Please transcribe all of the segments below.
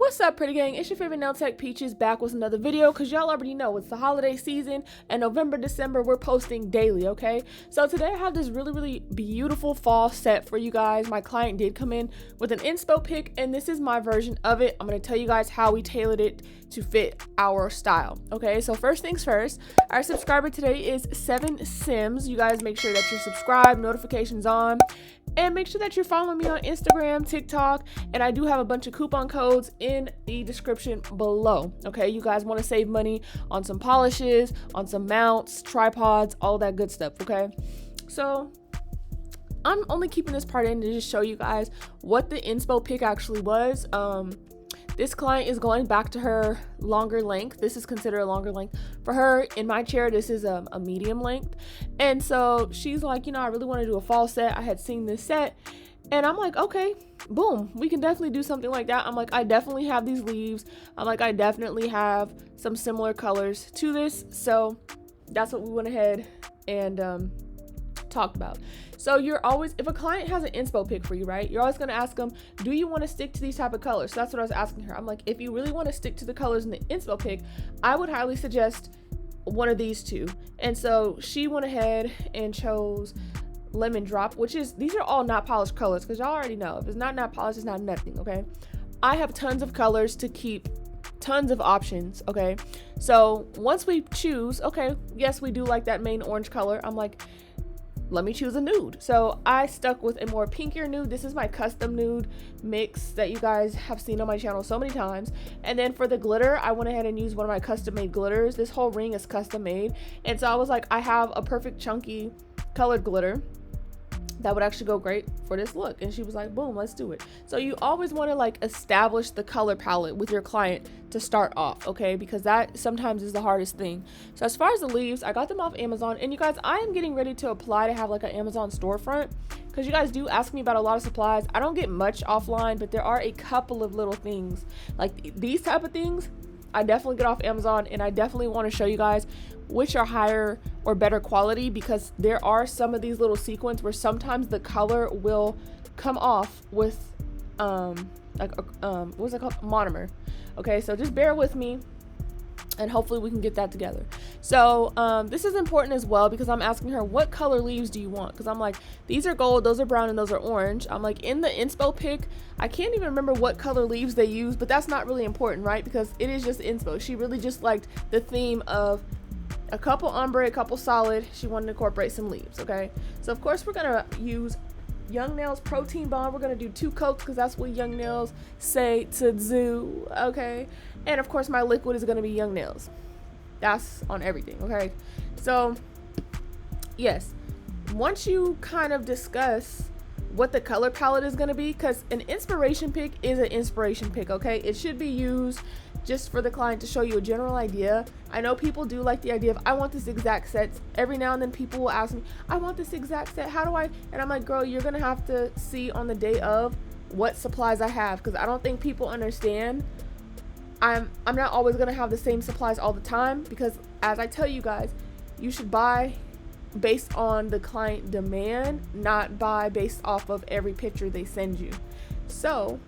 What's up, pretty gang? It's your favorite nail tech Peaches back with another video, because y'all already know it's the holiday season, and November, December, we're posting daily, okay? So today I have this really beautiful fall set for you guys. My client did come in with an inspo pick, and this is my version of it. I'm going to tell you guys how we tailored it to fit our style, okay? So first things first, our subscriber today is 7 Sims. You guys make sure that you're subscribed, notifications on, and make sure that you're following me on Instagram, TikTok, and I do have a bunch of coupon codes in the description below. Okay, you guys want to save money on some polishes, on some mounts, tripods, all that good stuff. Okay, so I'm only keeping this part in to just show you guys what the inspo pick actually was. This client is going back to her longer length. This is considered a longer length. For her, in my chair, this is a medium length. And so she's like, you know, I really want to do a fall set. I had seen this set. And I'm like, okay, boom, we can definitely do something like that. I'm like, I definitely have these leaves. I'm like, I definitely have some similar colors to this. So that's what we went ahead and talked about. So you're always, if a client has an inspo pick for you, right, you're always going to ask them, do you want to stick to these type of colors? So that's what I was asking her. I'm like, if you really want to stick to the colors in the inspo pick, I would highly suggest one of these two. And so she went ahead and chose lemon drop, which is, these are all not polished colors, because y'all already know if it's not polished, it's not nothing. Okay, I have tons of colors to keep, tons of options. Okay, so once we choose, okay, yes, we do like that main orange color, I'm like, let me choose a nude. So I stuck with a more pinkier nude. This is my custom nude mix that you guys have seen on my channel so many times. And then for the glitter, I went ahead and used one of my custom made glitters. This whole ring is custom made, and so I was like, I have a perfect chunky colored glitter that would actually go great for this look. And she was like, boom, let's do it. So you always want to like establish the color palette with your client to start off, okay, because that sometimes is the hardest thing. So as far as the leaves, I got them off Amazon, and you guys, I am getting ready to apply to have like an Amazon storefront, because you guys do ask me about a lot of supplies. I don't get much offline, but there are a couple of little things like these type of things I definitely get off Amazon, and I definitely want to show you guys which are higher or better quality, because there are some of these little sequins where sometimes the color will come off with what's it called, monomer. Okay, so just bear with me, and hopefully we can get that together. So this is important as well, because I'm asking her, what color leaves do you want? Because I'm like, these are gold, those are brown, and those are orange. I'm like, in the inspo pick, I can't even remember what color leaves they use, but that's not really important, right? Because it is just inspo. She really just liked the theme of a couple ombre, a couple solid. She wanted to incorporate some leaves. Okay, so of course we're gonna use Young Nails Protein Bond. We're gonna do 2 coats, because that's what Young Nails say to do. Okay, and of course my liquid is gonna be Young Nails. That's on everything. Okay, so yes, once you kind of discuss what the color palette is going to be, because an inspiration pick is an inspiration pick, okay, it should be used just for the client to show you a general idea. I know people do like the idea of, I want this exact set. Every now and then people will ask me, I want this exact set, how do I? And I'm like, girl, you're gonna have to see on the day of what supplies I have, because I don't think people understand I'm not always gonna have the same supplies all the time, because as I tell you guys, you should buy based on the client demand, not buy based off of every picture they send you. So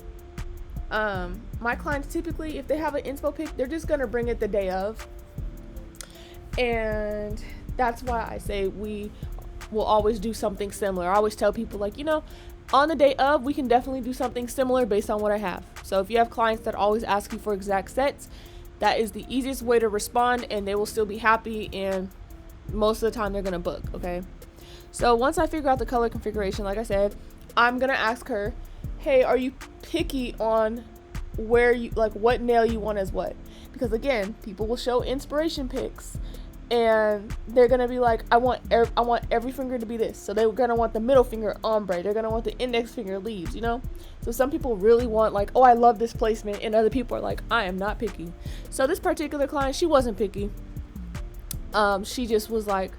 my clients typically, if they have an inspo pick, they're just gonna bring it the day of, and that's why I say we will always do something similar. I always tell people, like, you know, on the day of, we can definitely do something similar based on what I have. So if you have clients that always ask you for exact sets, that is the easiest way to respond, and they will still be happy, and most of the time they're gonna book. Okay, so once I figure out the color configuration, like I said, I'm gonna ask her, hey, are you picky on where you, like, what nail you want as what? Because again, people will show inspiration pics, and they're gonna be like, I want every finger to be this. So they're gonna want the middle finger ombre, they're gonna want the index finger leaves, you know. So some people really want, like, oh, I love this placement, and other people are like, I am not picky. So this particular client, she wasn't picky. She just was like,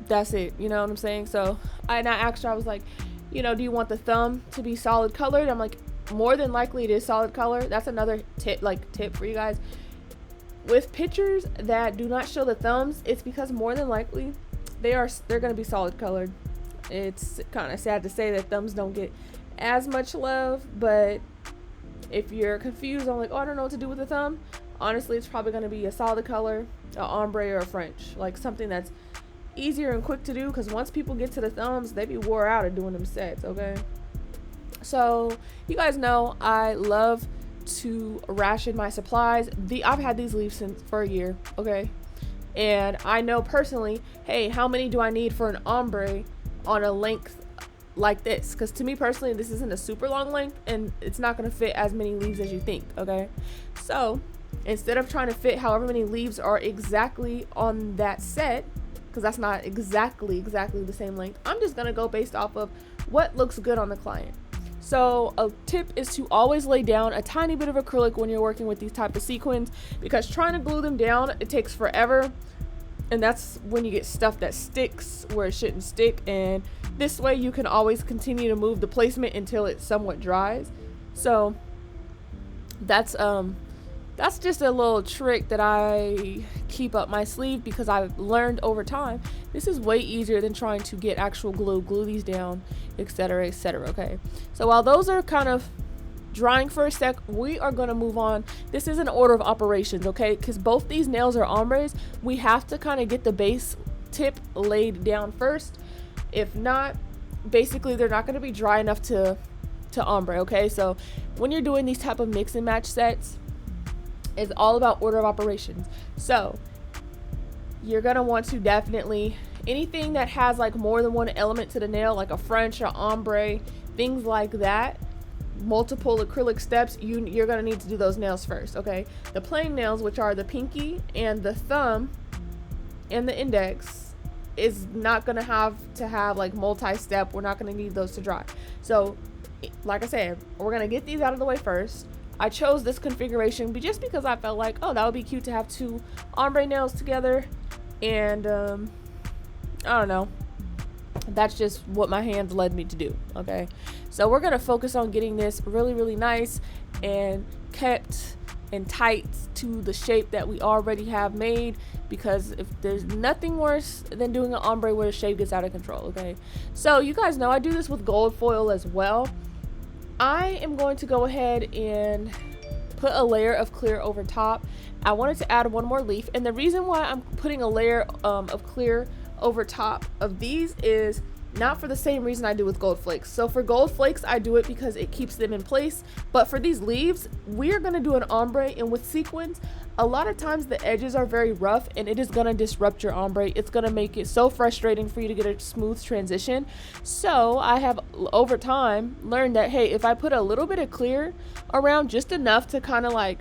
that's it, you know what I'm saying? So I asked her, I was like, you know, do you want the thumb to be solid colored? I'm like, more than likely it is solid color. That's another tip for you guys. With pictures that do not show the thumbs, it's because more than likely they're going to be solid colored. It's kind of sad to say that thumbs don't get as much love, but If you're confused on like, oh, I don't know what to do with the thumb, honestly, it's probably going to be a solid color, a ombre, or a French, like something that's easier and quick to do, because once people get to the thumbs, they be wore out at doing them sets. Okay, so you guys know I love to ration my supplies. I've had these leaves for a year. Okay, and I know personally, hey, how many do I need for an ombre on a length like this? Because to me personally, this isn't a super long length, and it's not going to fit as many leaves as you think. Okay, so instead of trying to fit however many leaves are exactly on that set, because that's not exactly the same length, I'm just going to go based off of what looks good on the client. So a tip is to always lay down a tiny bit of acrylic when you're working with these type of sequins, because trying to glue them down, it takes forever, and that's when you get stuff that sticks where it shouldn't stick. And this way you can always continue to move the placement until it somewhat dries. So that's just a little trick that I keep up my sleeve, because I've learned over time this is way easier than trying to get actual glue these down, etc., etc. Okay, so while those are kind of drying for a sec, we are going to move on. This is an order of operations, okay, because both these nails are ombres. We have to kind of get the base tip laid down first. If not, basically they're not going to be dry enough to ombre. Okay, so when you're doing these type of mix and match sets, it's all about order of operations. So you're gonna want to definitely, anything that has like more than one element to the nail, like a French or ombre, things like that, multiple acrylic steps, you're gonna need to do those nails first. Okay, the plain nails, which are the pinky and the thumb and the index, is not gonna have like multi-step. We're not gonna need those to dry. So like I said, we're gonna get these out of the way first. I chose this configuration just because I felt like, oh, that would be cute to have two ombre nails together. And I don't know, that's just what my hands led me to do. Okay, so we're gonna focus on getting this really nice and kept and tight to the shape that we already have made, because if there's nothing worse than doing an ombre where the shape gets out of control. Okay, so you guys know I do this with gold foil as well. I am going to go ahead and put a layer of clear over top. I wanted to add one more leaf, and the reason why I'm putting a layer of clear over top of these is not for the same reason I do with gold flakes. So for gold flakes, I do it because it keeps them in place, but for these leaves, we're going to do an ombre, and with sequins, a lot of times the edges are very rough, and it is going to disrupt your ombre. It's going to make it so frustrating for you to get a smooth transition. So I have over time learned that, hey, if I put a little bit of clear around, just enough to kind of like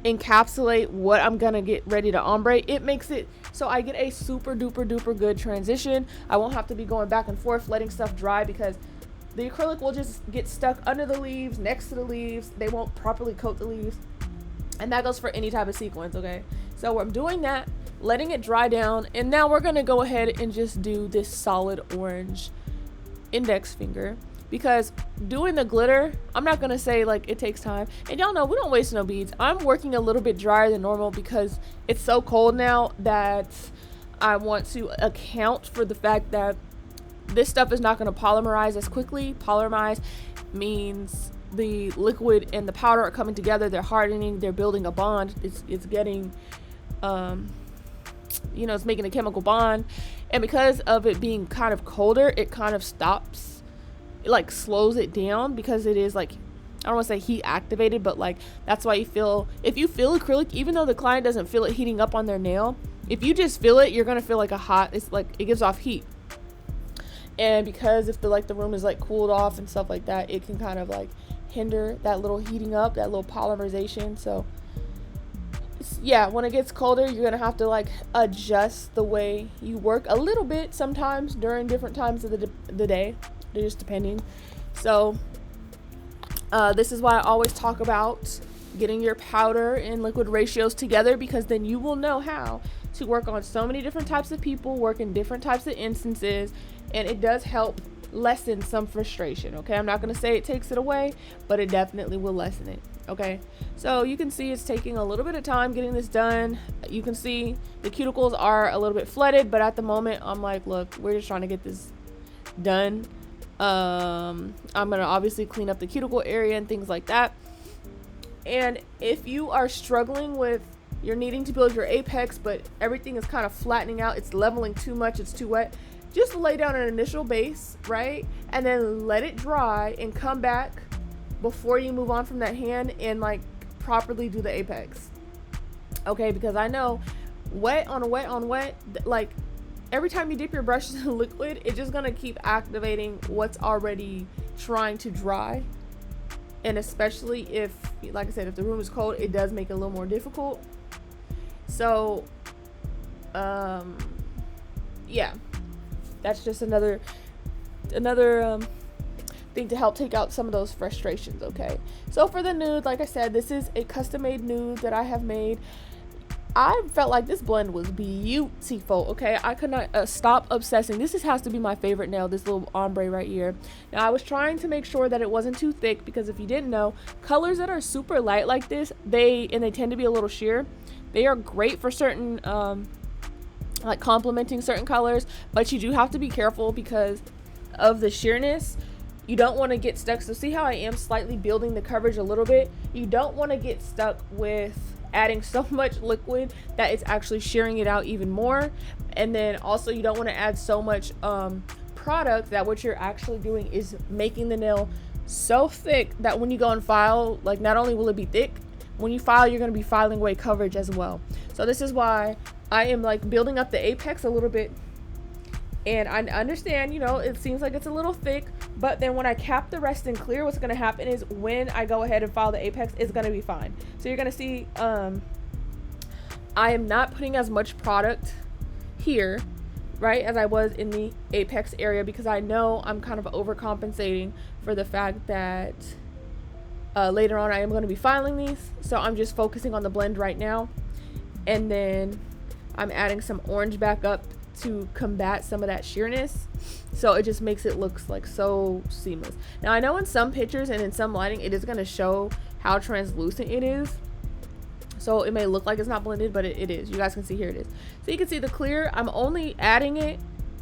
encapsulate what I'm gonna get ready to ombre, it makes it so I get a super duper good transition. I won't have to be going back and forth letting stuff dry, because the acrylic will just get stuck under the leaves, next to the leaves. They won't properly coat the leaves, and that goes for any type of sequence. Okay, so I'm doing that, letting it dry down, and now we're gonna go ahead and just do this solid orange index finger, because doing the glitter, I'm not gonna say like it takes time, and y'all know we don't waste no beads. I'm working a little bit drier than normal because it's so cold now that I want to account for the fact that this stuff is not going to polymerize as quickly. Polymerize means the liquid and the powder are coming together, they're hardening, they're building a bond. It's getting you know, it's making a chemical bond, and because of it being kind of colder, it kind of stops, it like slows it down, because it is like, I don't want to say heat activated, but like that's why you feel, if you feel acrylic, even though the client doesn't feel it heating up on their nail, if you just feel it, you're gonna feel like a hot, it's like it gives off heat. And because if the room is like cooled off and stuff like that, it can kind of like hinder that little heating up, that little polymerization. So yeah, when it gets colder, you're gonna have to like adjust the way you work a little bit sometimes during different times of the day, just depending. So this is why I always talk about getting your powder and liquid ratios together, because then you will know how to work on so many different types of people, work in different types of instances, and it does help lessen some frustration. Okay, I'm not going to say it takes it away, but it definitely will lessen it. Okay, so you can see it's taking a little bit of time getting this done. You can see the cuticles are a little bit flooded, but at the moment I'm like, look, we're just trying to get this done. I'm gonna obviously clean up the cuticle area and things like that, And if you are struggling with, you're needing to build your apex, but everything is kind of flattening out, it's leveling too much, it's too wet, just lay down an initial base, right? And then let it dry and come back before you move on from that hand and like properly do the apex. Okay, because I know wet on wet, like every time you dip your brushes in liquid, it's just gonna keep activating what's already trying to dry. And especially if, like I said, if the room is cold, it does make it a little more difficult. So yeah, that's just another thing to help take out some of those frustrations. Okay, so for the nude, like I said, this is a custom made nude that I have made. I felt like this blend was beautiful. Okay, I could not stop obsessing. This has to be my favorite nail, this little ombre right here. Now I was trying to make sure that it wasn't too thick, because if you didn't know, colors that are super light like this, they tend to be a little sheer. They are great for certain like complementing certain colors, but you do have to be careful because of the sheerness. You don't want to get stuck. So see how I am slightly building the coverage a little bit? You don't want to get stuck with adding so much liquid that it's actually shearing it out even more. And then also you don't want to add so much product that what you're actually doing is making the nail so thick that when you go and file, like not only will it be thick, when you file, you're going to be filing away coverage as well. So this is why I am like building up the apex a little bit. And I understand, you know, it seems like it's a little thick, but then when I cap the rest in clear, what's going to happen is when I go ahead and file the apex, it's going to be fine. So you're going to see I am not putting as much product here, right, as I was in the apex area, because I know I'm kind of overcompensating for the fact that later on I am going to be filing these. So I'm just focusing on the blend right now, and then I'm adding some orange back up to combat some of that sheerness, so it just makes it look like so seamless. Now I know in some pictures and in some lighting it is going to show how translucent it is, so it may look like it's not blended, but it is. You guys can see, here it is. So you can see the clear, I'm only adding it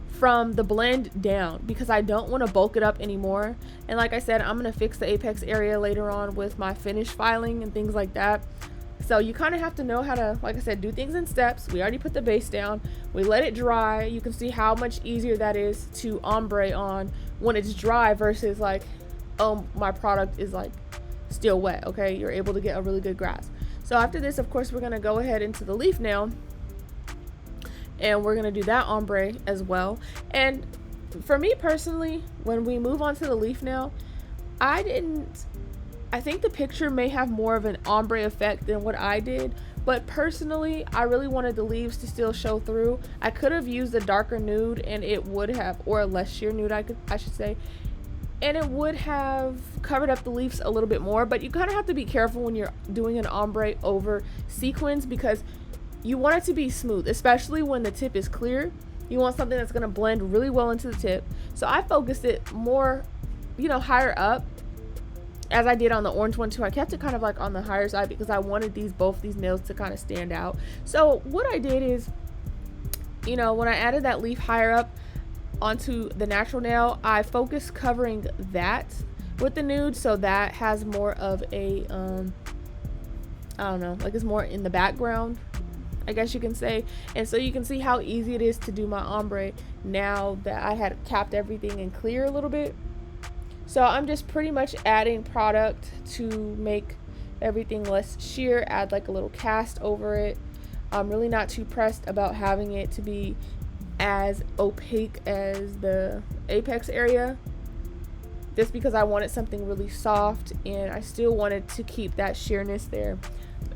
from the blend down because I don't want to bulk it up anymore. And like I said, I'm going to fix the apex area later on with my finish filing and things like that. So you kind of have to know how to, like I said, do things in steps. We already put the base down, we let it dry. You can see how much easier that is to ombre on when it's dry versus like, oh, my product is like still wet. Okay, you're able to get a really good grasp. So after this, of course, we're going to go ahead into the leaf nail, and we're going to do that ombre as well. And for me personally, when we move on to the leaf nail, I think the picture may have more of an ombre effect than what I did, but personally I really wanted the leaves to still show through. I could have used a darker nude and it would have, or a less sheer nude I should say, and it would have covered up the leaves a little bit more. But you kind of have to be careful when you're doing an ombre over sequins, because you want it to be smooth, especially when the tip is clear. You want something that's going to blend really well into the tip. So I focused it more, you know, higher up, as I did on the orange one too. I kept it kind of like on the higher side because I wanted both these nails to kind of stand out. So what I did is, you know, when I added that leaf higher up onto the natural nail, I focused covering that with the nude, so that has more of a I don't know, like it's more in the background, I guess you can say. And so you can see how easy it is to do my ombre now that I had capped everything in clear a little bit. So I'm just pretty much adding product to make everything less sheer, add like a little cast over it. I'm really not too pressed about having it to be as opaque as the apex area, just because I wanted something really soft and I still wanted to keep that sheerness there.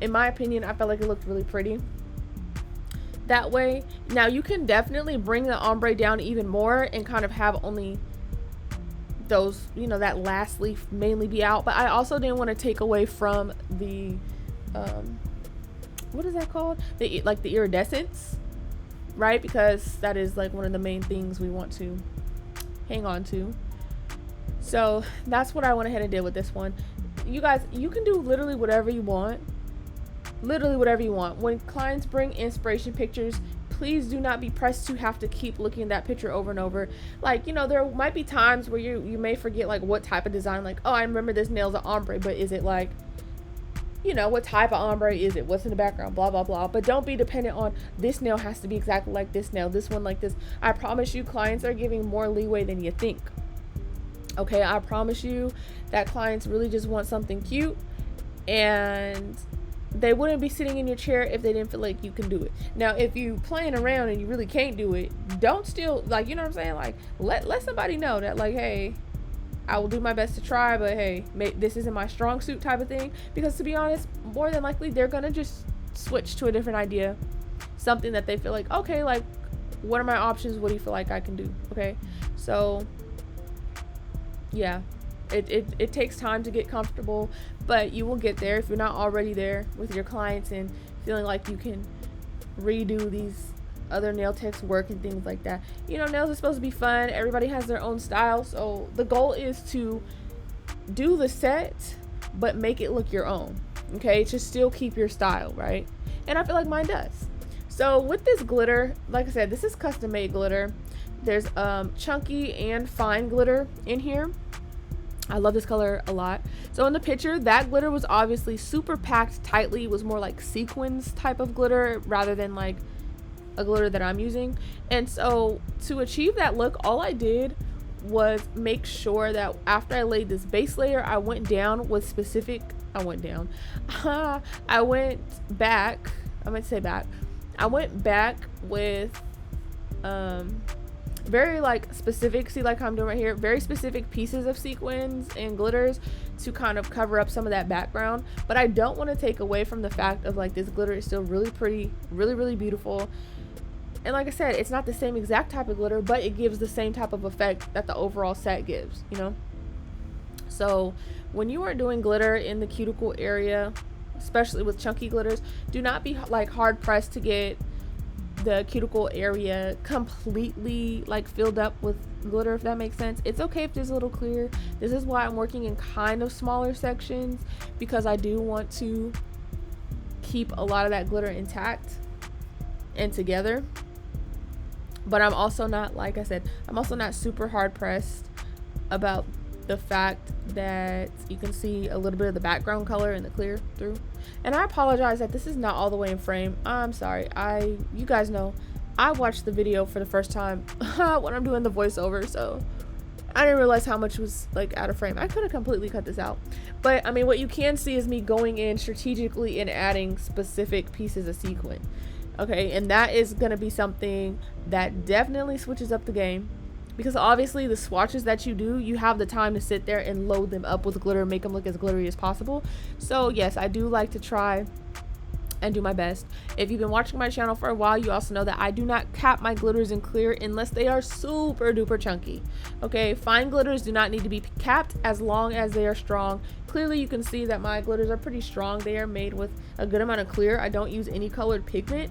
In my opinion, I felt like it looked really pretty that way. Now you can definitely bring the ombre down even more and kind of have only those, you know, that last leaf mainly be out, but I also didn't want to take away from the what is that called, the iridescence, right? Because that is like one of the main things we want to hang on to. So that's what I went ahead and did with this one. You guys, you can do literally whatever you want, when clients bring inspiration pictures. Please do not be pressed to have to keep looking at that picture over and over. Like, you know, there might be times where you may forget like what type of design, like, oh, I remember this nail's an ombre, but is it like you know, what type of ombre is it, what's in the background, blah blah blah. But don't be dependent on this nail has to be exactly like this nail, this one like this. I promise you, clients are giving more leeway than you think. Okay, I promise you that clients really just want something cute, and they wouldn't be sitting in your chair if they didn't feel like you can do it. Now, if you playing around and you really can't do it, don't still, like, you know what I'm saying? Like, let somebody know that, like, hey, I will do my best to try, but hey, this isn't my strong suit type of thing. Because to be honest, more than likely, they're gonna just switch to a different idea, something that they feel like, okay, like, what are my options? What do you feel like I can do? Okay, so yeah. It takes time to get comfortable, but you will get there if you're not already there with your clients and feeling like you can redo these other nail techs work and things like that. You know, nails are supposed to be fun. Everybody has their own style, so the goal is to do the set but make it look your own. Okay, to still keep your style, right? And I feel like mine does. So with this glitter, like I said, this is custom made glitter. There's chunky and fine glitter in here. I love this color a lot. So in the picture, that glitter was obviously super packed tightly. It was more like sequins type of glitter rather than like a glitter that I'm using. And so to achieve that look, all I did was make sure that after I laid this base layer, I went down with specific, I went back with very like specific, see, like I'm doing right here, very specific pieces of sequins and glitters to kind of cover up some of that background. But I don't want to take away from the fact of like this glitter is still really pretty, really beautiful. And like I said, it's not the same exact type of glitter, but it gives the same type of effect that the overall set gives, you know? So when you are doing glitter in the cuticle area, especially with chunky glitters, do not be like hard pressed to get the cuticle area completely like filled up with glitter, if that makes sense. It's okay if there's a little clear. This is why I'm working in kind of smaller sections, because I do want to keep a lot of that glitter intact and together. But I'm also not, like I said, I'm also not super hard pressed about the fact that you can see a little bit of the background color in the clear through. And I apologize that this is not all the way in frame. I'm sorry. You guys know I watched the video for the first time when I'm doing the voiceover, so I didn't realize how much was like out of frame. I could have completely cut this out, but I mean, what you can see is me going in strategically and adding specific pieces of sequin. Okay, and that is going to be something that definitely switches up the game, because obviously the swatches that you do, you have the time to sit there and load them up with glitter, make them look as glittery as possible. So yes, I do like to try and do my best. If you've been watching my channel for a while, you also know that I do not cap my glitters in clear unless they are super duper chunky. Okay, fine glitters do not need to be capped as long as they are strong. Clearly you can see that my glitters are pretty strong. They are made with a good amount of clear. I don't use any colored pigment.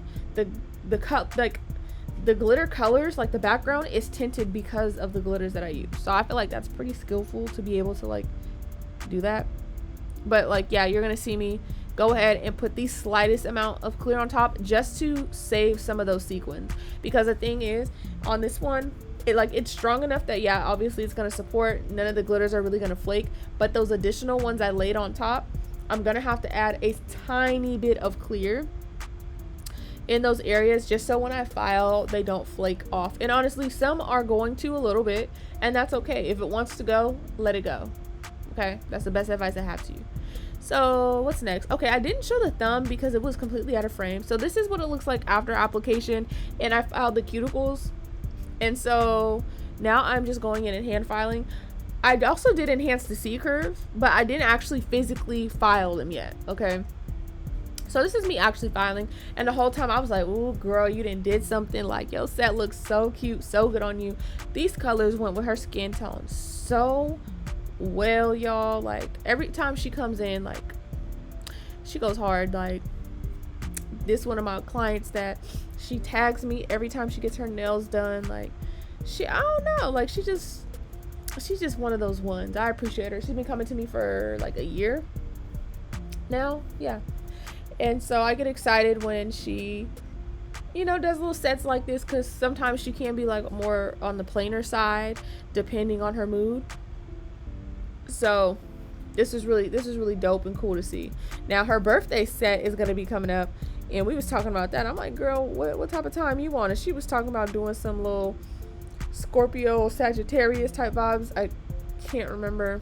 The glitter colors, like the background is tinted because of the glitters that I use. So I feel like that's pretty skillful to be able to like do that. But like, yeah, you're gonna see me go ahead and put the slightest amount of clear on top just to save some of those sequins. Because the thing is, on this one, it's strong enough that, yeah, obviously it's gonna support, none of the glitters are really gonna flake, but those additional ones I laid on top, I'm gonna have to add a tiny bit of clear in those areas just so when I file they don't flake off. And honestly, some are going to a little bit, and that's okay. If it wants to go, let it go. Okay, that's the best advice I have to you. So what's next? Okay, I didn't show the thumb because it was completely out of frame. So this is what it looks like after application, and I filed the cuticles. And so now I'm just going in and hand filing. I also did enhance the C curve, but I didn't actually physically file them yet. Okay, so this is me actually filing, and the whole time I was like, "Ooh, girl, you did something. Like, your set looks so cute, so good on you." These colors went with her skin tone so well, y'all. Like, every time she comes in, like, she goes hard. Like, this one of my clients that she tags me every time she gets her nails done. Like, I don't know, like, she's just one of those ones. I appreciate her. She's been coming to me for like a year now. Yeah. And so I get excited when she, you know, does little sets like this, because sometimes she can be like more on the plainer side depending on her mood. So this is really dope and cool to see. Now her birthday set is gonna be coming up, and we was talking about that. I'm like, girl, what type of time you want? And she was talking about doing some little Scorpio Sagittarius type vibes. I can't remember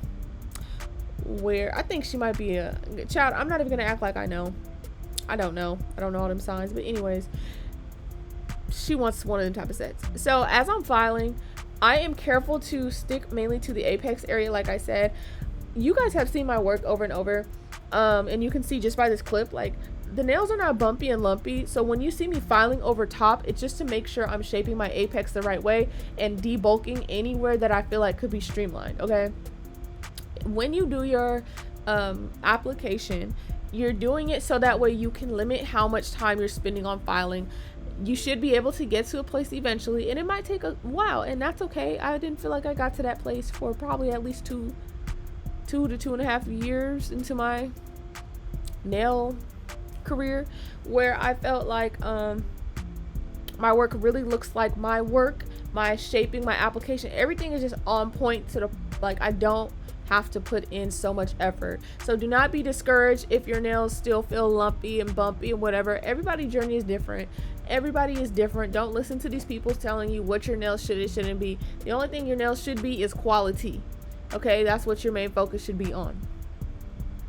where. I think she might be a child. I'm not even gonna act like I know. I don't know all them signs, but anyways, she wants one of them type of sets. So as I'm filing, I am careful to stick mainly to the apex area. Like I said, you guys have seen my work over and over, and you can see just by this clip, like the nails are not bumpy and lumpy. So when you see me filing over top, it's just to make sure I'm shaping my apex the right way and debulking anywhere that I feel like could be streamlined. Okay, when you do your application, you're doing it so that way you can limit how much time you're spending on filing. You should be able to get to a place eventually, and it might take a while, and that's okay. I didn't feel like I got to that place for probably at least two to 2.5 years into my nail career, where I felt like my work really looks like my work, my shaping, my application, everything is just on point to the, like, I don't have to put in so much effort. So do not be discouraged if your nails still feel lumpy and bumpy and whatever. Everybody's journey is different. Everybody is different. Don't listen to these people telling you what your nails should and shouldn't be. The only thing your nails should be is quality. Okay, that's what your main focus should be on.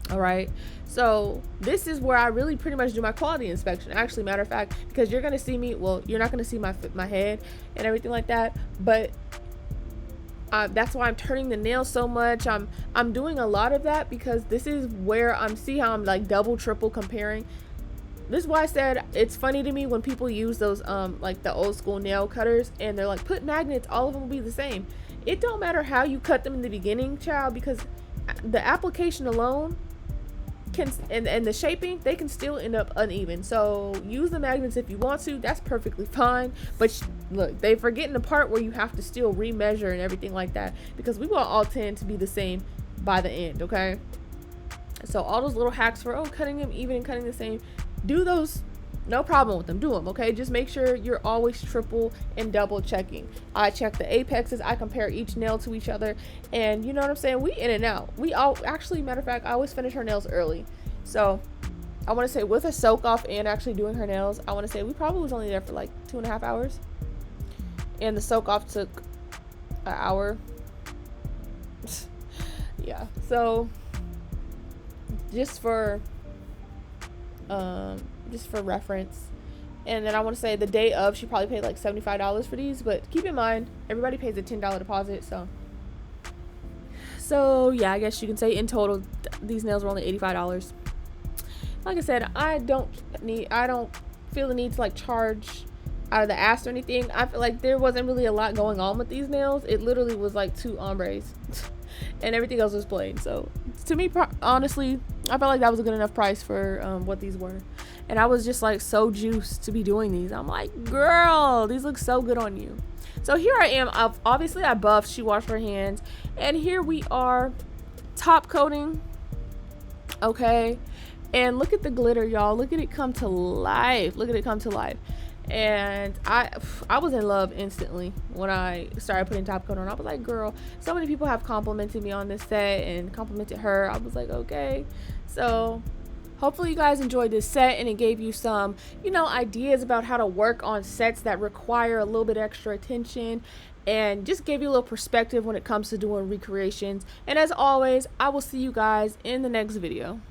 All right, so this is where I really pretty much do my quality inspection. Actually, matter of fact, because you're gonna see me, well, you're not gonna see my head and everything like that, but that's why I'm turning the nails so much. I'm doing a lot of that because this is where see how I'm like double, triple comparing. This is why I said it's funny to me when people use those like the old school nail cutters and they're like, put magnets, all of them will be the same. It don't matter how you cut them in the beginning, child, because the application alone can and the shaping, they can still end up uneven. So use the magnets if you want to, that's perfectly fine, but look, they forgetting the part where you have to still remeasure and everything like that, because we will all tend to be the same by the end. Okay, so all those little hacks for cutting them even and cutting the same, do those, no problem with them, do them. Okay, just make sure you're always triple and double checking. I check the apexes, I compare each nail to each other, and you know what I'm saying, we in and out. We all actually, matter of fact, I always finish her nails early. So I want to say with a soak off and actually doing her nails, I want to say we probably was only there for like 2.5 hours, and the soak off took an hour. Yeah, so just for reference. And then I want to say the day of, she probably paid like $75 for these, but keep in mind everybody pays a $10 deposit. So yeah, I guess you can say in total these nails were only $85. Like I said, I don't feel the need to like charge out of the ass or anything. I feel like there wasn't really a lot going on with these nails. It literally was like 2 ombres and everything else was plain. So to me, honestly, I felt like that was a good enough price for what these were. And I was just like so juiced to be doing these. I'm like, girl, these look so good on you. So here I am. Obviously I buffed, she washed her hands, and here we are top coating. Okay, and look at the glitter, y'all. Look at it come to life. Look at it come to life. And I was in love instantly when I started putting top coat on. I was like, girl, so many people have complimented me on this set and complimented her. I was like, okay. So hopefully you guys enjoyed this set and it gave you some, ideas about how to work on sets that require a little bit extra attention, and just gave you a little perspective when it comes to doing recreations. And as always, I will see you guys in the next video.